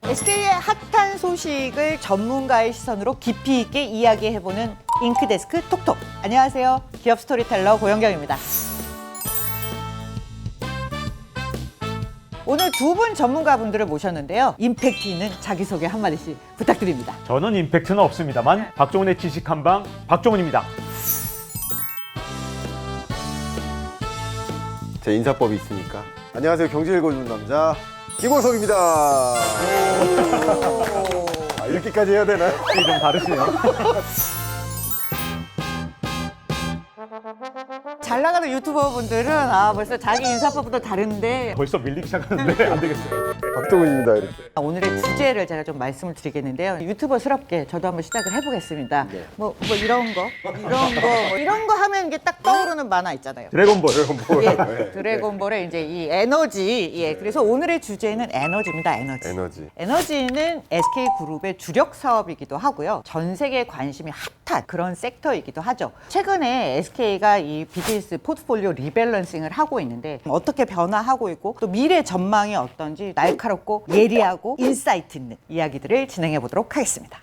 SK의 핫한 소식을 전문가의 시선으로 깊이 있게 이야기해보는 잉크데스크 톡톡. 안녕하세요. 기업 스토리텔러 고영경입니다. 오늘 두 분 전문가분들을 모셨는데요. 임팩트 있는 자기소개 한마디씩 부탁드립니다. 저는 임팩트는 없습니다만 박종훈의 지식 한방 박종훈입니다. 제 인사법이 있으니까. 안녕하세요. 경제 읽어주는 남자 김광석입니다. 이렇게까지 해야 되나요? 좀 다르시네요. 잘 나가는 유튜버분들은 벌써 자기 인사법부터 다른데 벌써 밀리기 시작하는데 안 되겠어요. 박종훈입니다. 이렇게. 오늘의 주제를 제가 좀 말씀을 드리겠는데요. 유튜버스럽게 저도 한번 시작을 해보겠습니다. 네. 뭐 이런 거, 이런 거 하면 이게 딱 떠오르는 만화 있잖아요. 드래곤볼. 예, 드래곤볼의 이제 이 에너지. 예, 그래서 오늘의 주제는 에너지입니다. 에너지. 에너지는 SK그룹의 주력 사업이기도 하고요. 전 세계에 관심이 핫한 그런 섹터이기도 하죠. 최근에 SK가 이 비즈니스 포트폴리오 리밸런싱을 하고 있는데 어떻게 변화하고 있고 또 미래 전망이 어떤지 날카롭고 예리하고 인사이트 있는 이야기들을 진행해 보도록 하겠습니다.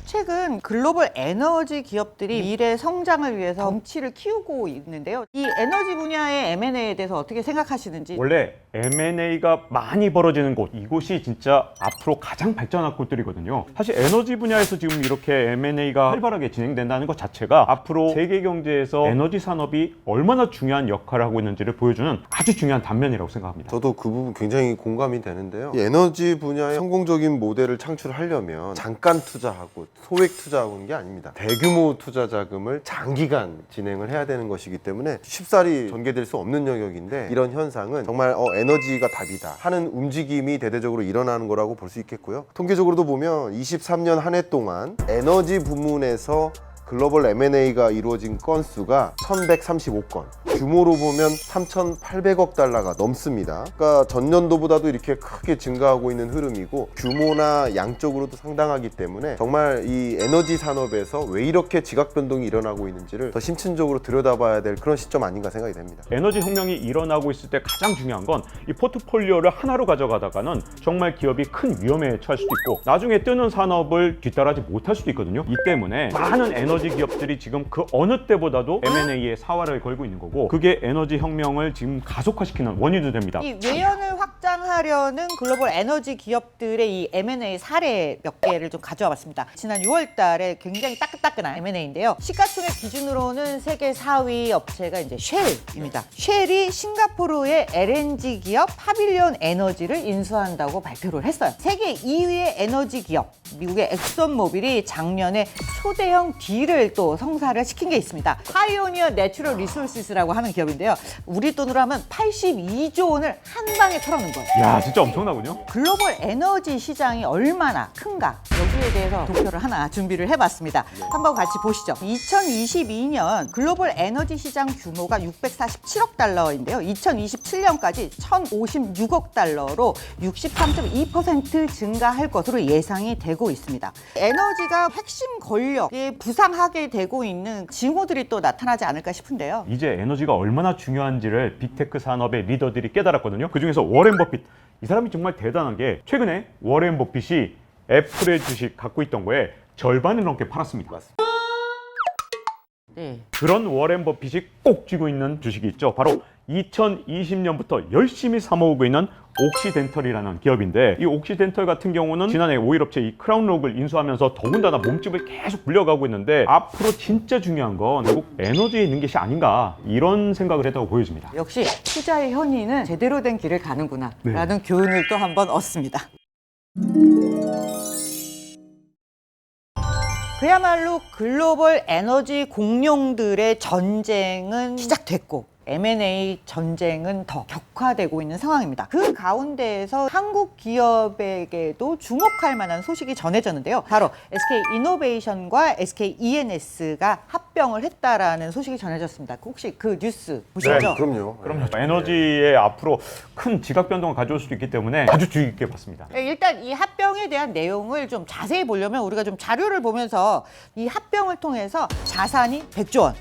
최근 글로벌 에너지 기업들이 미래 성장을 위해서 덩치를 키우고 있는데요. 이 에너지 분야의 M&A에 대해서 어떻게 생각하시는지. 원래 M&A가 많이 벌어지는 곳, 이곳이 진짜 앞으로 가장 발전할 곳들이거든요. 사실 에너지 분야에서 지금 이렇게 M&A가 활발하게 진행된다는 것 자체가 앞으로 세계 경제에서 에너지 산업이 얼마나 중요한 역할을 하고 있는지를 보여주는 아주 중요한 단면이라고 생각합니다. 저도 그 부분 굉장히 공감이 되는데요. 이 에너지 분야의 성공적인 모델을 창출하려면 잠깐 투자하고 소액 투자하고 하는 게 아닙니다. 대규모 투자 자금을 장기간 진행을 해야 되는 것이기 때문에 쉽사리 전개될 수 없는 영역인데 이런 현상은 정말 에너지가 답이다 하는 움직임이 대대적으로 일어나는 거라고 볼 수 있겠고요. 통계적으로도 보면 23년 한 해 동안 에너지 부문에서 글로벌 M&A가 이루어진 건수가 1135건, 규모로 보면 3,800억 달러가 넘습니다. 그러니까 전년도보다도 이렇게 크게 증가하고 있는 흐름이고 규모나 양적으로도 상당하기 때문에 정말 이 에너지 산업에서 왜 이렇게 지각 변동이 일어나고 있는지를 더 심층적으로 들여다봐야 될 그런 시점 아닌가 생각이 됩니다. 에너지 혁명이 일어나고 있을 때 가장 중요한 건 이 포트폴리오를 하나로 가져가다가는 정말 기업이 큰 위험에 처할 수도 있고 나중에 뜨는 산업을 뒤따라하지 못할 수도 있거든요. 이 때문에 많은 에너지 기업들이 지금 그 어느 때보다도 M&A에 사활을 걸고 있는 거고 그게 에너지 혁명을 지금 가속화시키는 원인도 됩니다. 이 외연을 확장하려는 글로벌 에너지 기업들의 이 M&A 사례 몇 개를 좀 가져와 봤습니다. 지난 6월 달에 굉장히 따끈따끈한 M&A인데요. 시가총액 기준으로는 세계 4위 업체가 이제 쉘입니다. 쉘이 싱가포르의 LNG 기업 파빌리온 에너지를 인수한다고 발표를 했어요. 세계 2위의 에너지 기업 미국의 엑선모빌이 작년에 초대형 딜을 또 성사를 시킨 게 있습니다. 파이오니어 내추럴 리소스라고 하는 기업인데요. 우리 돈으로 하면 82조 원을 한 방에 털어놓은 거예요. 야, 진짜 엄청나군요. 글로벌 에너지 시장이 얼마나 큰가 여기에 대해서 도표를 하나 준비를 해봤습니다. 한번 같이 보시죠. 2022년 글로벌 에너지 시장 규모가 647억 달러인데요. 2027년까지 1,056억 달러로 63.2% 증가할 것으로 예상이 되고 있습니다. 에너지가 핵심 권력에 부상하게 되고 있는 징후들이 또 나타나지 않을까 싶은데요. 이제 에너지가 얼마나 중요한지를 빅테크 산업의 리더들이 깨달았거든요. 그중에서 워렌 버핏, 이 사람이 정말 대단한 게 최근에 워렌 버핏이 애플의 주식 갖고 있던 거에 절반을 넘게 팔았습니다. 맞습니다. 네. 그런 워렌 버핏이 꼭 쥐고 있는 주식이 있죠. 바로 2020년부터 열심히 사모으고 있는 옥시덴털이라는 기업인데 이 옥시덴털 같은 경우는 지난해 오일업체 이 크라운록을 인수하면서 더군다나 몸집을 계속 불려가고 있는데 앞으로 진짜 중요한 건 결국 에너지에 있는 것이 아닌가 이런 생각을 했다고 보여집니다. 역시 투자의 현위는 제대로 된 길을 가는구나 라는 교훈을 또 한번 얻습니다. 그야말로 글로벌 에너지 공룡들의 전쟁은 시작됐고 M&A 전쟁은 더 격화되고 있는 상황입니다. 그 가운데에서 한국 기업에게도 주목할 만한 소식이 전해졌는데요. 바로 SK이노베이션과 SKENS가 합병을 했다라는 소식이 전해졌습니다. 혹시 그 뉴스 보셨죠? 네, 그럼요. 에너지에 앞으로 큰 지각 변동을 가져올 수도 있기 때문에 아주 주의 깊게 봤습니다. 일단 이 합병에 대한 내용을 좀 자세히 보려면 우리가 좀 자료를 보면서 이 합병을 통해서 자산이 100조 원,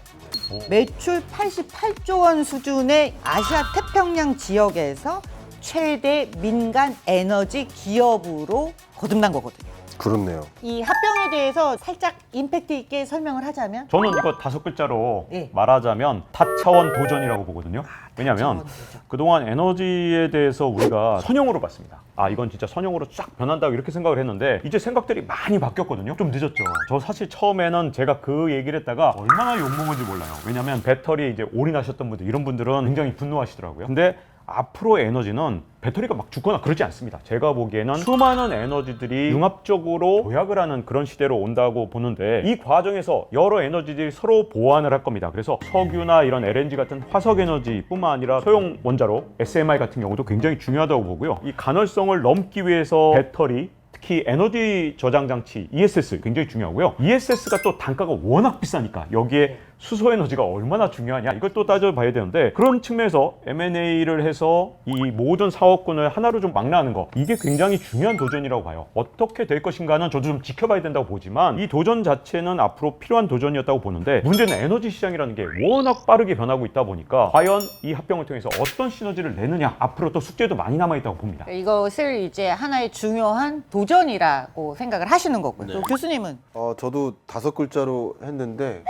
매출 88조 원 수준의 아시아 태평양 지역에서 최대 민간 에너지 기업으로 거듭난 거거든요. 그렇네요. 이 합병에 대해서 살짝 임팩트 있게 설명을 하자면 저는 이거 5글자로 예. 말하자면 다차원 도전이라고 보거든요. 왜냐하면 다차원 도전. 그동안 에너지에 대해서 우리가 선형으로 봤습니다. 아, 이건 진짜 선형으로 쫙 변한다고 이렇게 생각을 했는데 이제 생각들이 많이 바뀌었거든요. 좀 늦었죠. 저 사실 처음에는 제가 그 얘기를 했다가 얼마나 욕먹은지 몰라요. 왜냐하면 배터리에 이제 올인하셨던 분들, 이런 분들은 굉장히 분노하시더라고요. 근데 앞으로의 에너지는 배터리가 막 죽거나 그러지 않습니다. 제가 보기에는 수많은 에너지들이 융합적으로 도약을 하는 그런 시대로 온다고 보는데, 이 과정에서 여러 에너지들이 서로 보완을 할 겁니다. 그래서 석유나 이런 LNG 같은 화석 에너지뿐만 아니라 소형 원자로 SMR 같은 경우도 굉장히 중요하다고 보고요. 이 간헐성을 넘기 위해서 배터리, 특히 에너지 저장 장치 ESS 굉장히 중요하고요. ESS가 또 단가가 워낙 비싸니까 여기에 수소 에너지가 얼마나 중요하냐, 이걸 또 따져봐야 되는데, 그런 측면에서 M&A를 해서 이 모든 사업군을 하나로 좀 망라하는 거, 이게 굉장히 중요한 도전이라고 봐요. 어떻게 될 것인가는 저도 좀 지켜봐야 된다고 보지만 이 도전 자체는 앞으로 필요한 도전이었다고 보는데, 문제는 에너지 시장이라는 게 워낙 빠르게 변하고 있다 보니까 과연 이 합병을 통해서 어떤 시너지를 내느냐, 앞으로 또 숙제도 많이 남아있다고 봅니다. 이것을 이제 하나의 중요한 도전이라고 생각을 하시는 거고요. 네. 또 교수님은 저도 5글자로 했는데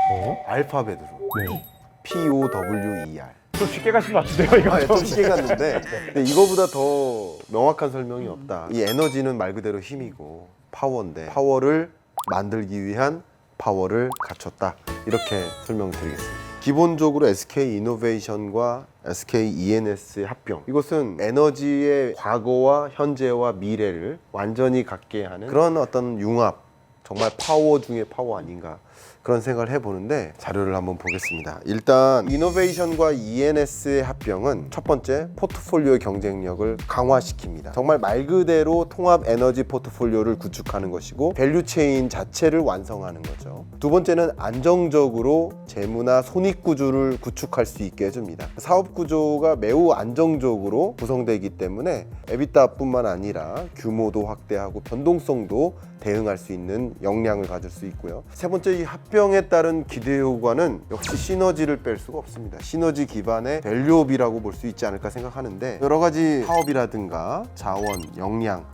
알파벳으로 네. POWER. 좀 쉽게 가신 것 같은데요, 이거 좀 쉽게 갔는데 근데 이거보다 더 명확한 설명이 없다. 이 에너지는 말 그대로 힘이고 파워인데, 파워를 만들기 위한 파워를 갖췄다, 이렇게 설명드리겠습니다. 기본적으로 SK 이노베이션과 SK ENS의 합병, 이것은 에너지의 과거와 현재와 미래를 완전히 갖게 하는 그런 어떤 융합, 정말 파워 중에 파워 아닌가, 그런 생각을 해보는데, 자료를 한번 보겠습니다. 일단 이노베이션과 ENS의 합병은 첫 번째, 포트폴리오의 경쟁력을 강화시킵니다. 정말 말 그대로 통합 에너지 포트폴리오를 구축하는 것이고 밸류체인 자체를 완성하는 거죠. 두 번째는 안정적으로 재무나 손익구조를 구축할 수 있게 해줍니다. 사업구조가 매우 안정적으로 구성되기 때문에 에비타뿐만 아니라 규모도 확대하고 변동성도 대응할 수 있는 역량을 가질 수 있고요. 세 번째, 이 합병에 따른 기대 효과는 역시 시너지를 뺄 수가 없습니다. 시너지 기반의 밸류업이라고 볼 수 있지 않을까 생각하는데, 여러 가지 사업이라든가 자원, 역량,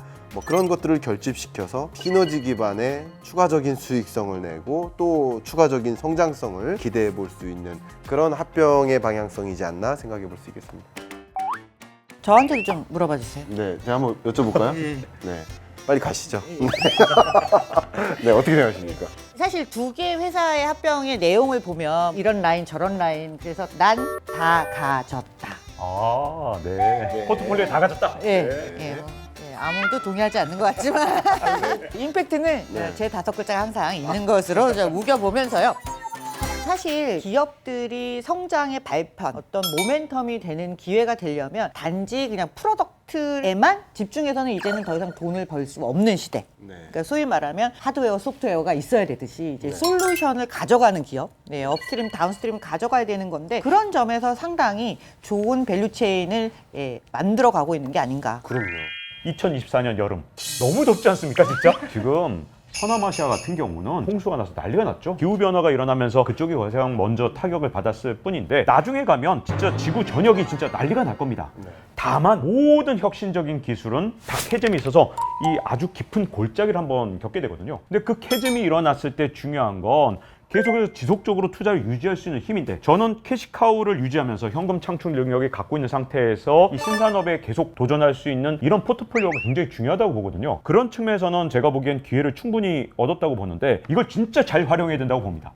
그런 것들을 결집시켜서 시너지 기반의 추가적인 수익성을 내고 또 추가적인 성장성을 기대해 볼 수 있는 그런 합병의 방향성이지 않나 생각해 볼 수 있겠습니다. 저한테도 좀 물어봐 주세요. 네, 제가 한번 여쭤볼까요? 예. 네, 빨리 가시죠. 네, 어떻게 생각하십니까? 사실 두 개 회사의 합병의 내용을 보면 이런 라인 저런 라인, 그래서 난 다 가졌다. 아, 네. 포트폴리오에 다 가졌다. 예, 네. 예, 아무도 동의하지 않는 것 같지만 임팩트는 네. 제 5글자가 항상 있는 것으로 좀 우겨보면서요. 사실 기업들이 성장의 발판, 어떤 모멘텀이 되는 기회가 되려면 단지 그냥 프로덕트에만 집중해서는 이제는 더 이상 돈을 벌 수 없는 시대. 네. 그러니까 소위 말하면 하드웨어, 소프트웨어가 있어야 되듯이 이제 네. 솔루션을 가져가는 기업, 네, 업스트림, 다운스트림 가져가야 되는 건데, 그런 점에서 상당히 좋은 밸류체인을 만들어 가고 있는 게 아닌가. 그럼요. 2024년 여름 너무 덥지 않습니까, 진짜? 지금 서남아시아 같은 경우는 홍수가 나서 난리가 났죠. 기후변화가 일어나면서 그쪽이 가장 먼저 타격을 받았을 뿐인데, 나중에 가면 진짜 지구 전역이 진짜 난리가 날 겁니다. 네. 다만 모든 혁신적인 기술은 다 캐즘이 있어서 이 아주 깊은 골짜기를 한번 겪게 되거든요. 근데 그 캐즘이 일어났을 때 중요한 건 계속해서 지속적으로 투자를 유지할 수 있는 힘인데, 저는 캐시카우를 유지하면서 현금 창출 능력을 갖고 있는 상태에서 이 신산업에 계속 도전할 수 있는 이런 포트폴리오가 굉장히 중요하다고 보거든요. 그런 측면에서는 제가 보기엔 기회를 충분히 얻었다고 보는데, 이걸 진짜 잘 활용해야 된다고 봅니다.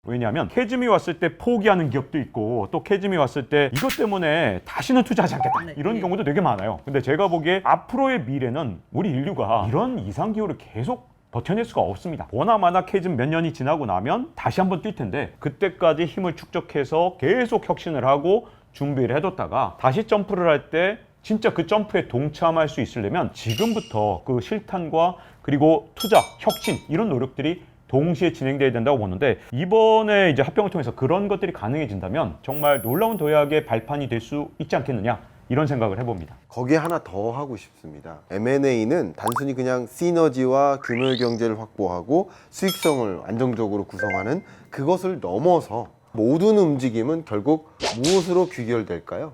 왜냐하면 캐즘이 왔을 때 포기하는 기업도 있고, 또 캐즘이 왔을 때 이것 때문에 다시는 투자하지 않겠다, 이런 경우도 되게 많아요. 근데 제가 보기에 앞으로의 미래는 우리 인류가 이런 이상기후를 계속 버텨낼 수가 없습니다. 보나마나 캐즘 몇 년이 지나고 나면 다시 한번 뛸 텐데, 그때까지 힘을 축적해서 계속 혁신을 하고 준비를 해뒀다가 다시 점프를 할 때 진짜 그 점프에 동참할 수 있으려면 지금부터 그 실탄과 그리고 투자, 혁신, 이런 노력들이 동시에 진행돼야 된다고 보는데, 이번에 이제 합병을 통해서 그런 것들이 가능해진다면 정말 놀라운 도약의 발판이 될 수 있지 않겠느냐, 이런 생각을 해봅니다. 거기에 하나 더 하고 싶습니다. M&A는 단순히 그냥 시너지와 규모 경제를 확보하고 수익성을 안정적으로 구성하는 그것을 넘어서 모든 움직임은 결국 무엇으로 귀결될까요?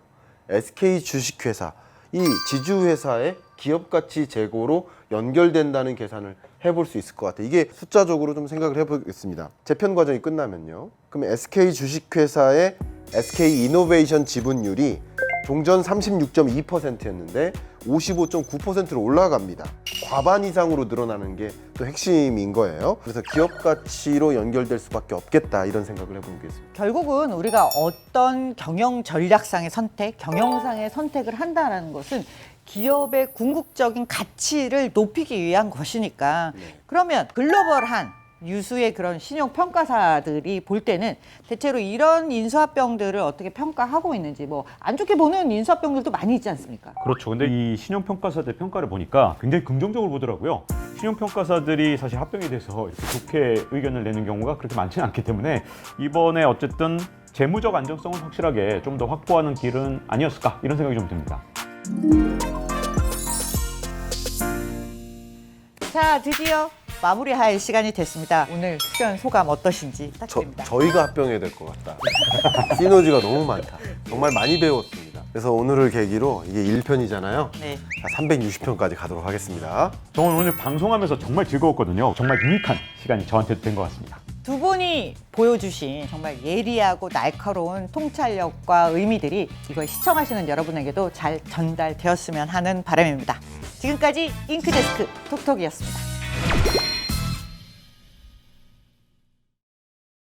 SK 주식회사, 이 지주회사의 기업가치 재고로 연결된다는 계산을 해볼 수 있을 것 같아요. 이게 숫자적으로 좀 생각을 해보겠습니다. 재편 과정이 끝나면요. 그럼 SK 주식회사의 SK 이노베이션 지분율이 종전 36.2%였는데 55.9%로 올라갑니다. 과반 이상으로 늘어나는 게 또 핵심인 거예요. 그래서 기업 가치로 연결될 수밖에 없겠다 이런 생각을 해보겠습니다. 결국은 우리가 어떤 경영 전략상의 선택, 경영상의 선택을 한다는 것은 기업의 궁극적인 가치를 높이기 위한 것이니까 그러면 글로벌한 유수의 그런 신용평가사들이 볼 때는 대체로 이런 인수합병들을 어떻게 평가하고 있는지 뭐 안 좋게 보는 인수합병들도 많이 있지 않습니까? 그렇죠. 근데 이 신용평가사들 평가를 보니까 굉장히 긍정적으로 보더라고요. 신용평가사들이 사실 합병에 대해서 이렇게 좋게 의견을 내는 경우가 그렇게 많지는 않기 때문에 이번에 어쨌든 재무적 안정성을 확실하게 좀 더 확보하는 길은 아니었을까 이런 생각이 좀 듭니다. 자, 드디어 마무리할 시간이 됐습니다. 오늘 수련 소감 어떠신지 부탁드립니다. 저희가 합병해야 될 것 같다. 시너지가 너무 많다. 정말 많이 배웠습니다. 그래서 오늘을 계기로 이게 1편이잖아요. 네. 360편까지 가도록 하겠습니다. 저는 오늘 방송하면서 정말 즐거웠거든요. 정말 유익한 시간이 저한테도 된 것 같습니다. 두 분이 보여주신 정말 예리하고 날카로운 통찰력과 의미들이 이걸 시청하시는 여러분에게도 잘 전달되었으면 하는 바람입니다. 지금까지 잉크데스크 톡톡이었습니다.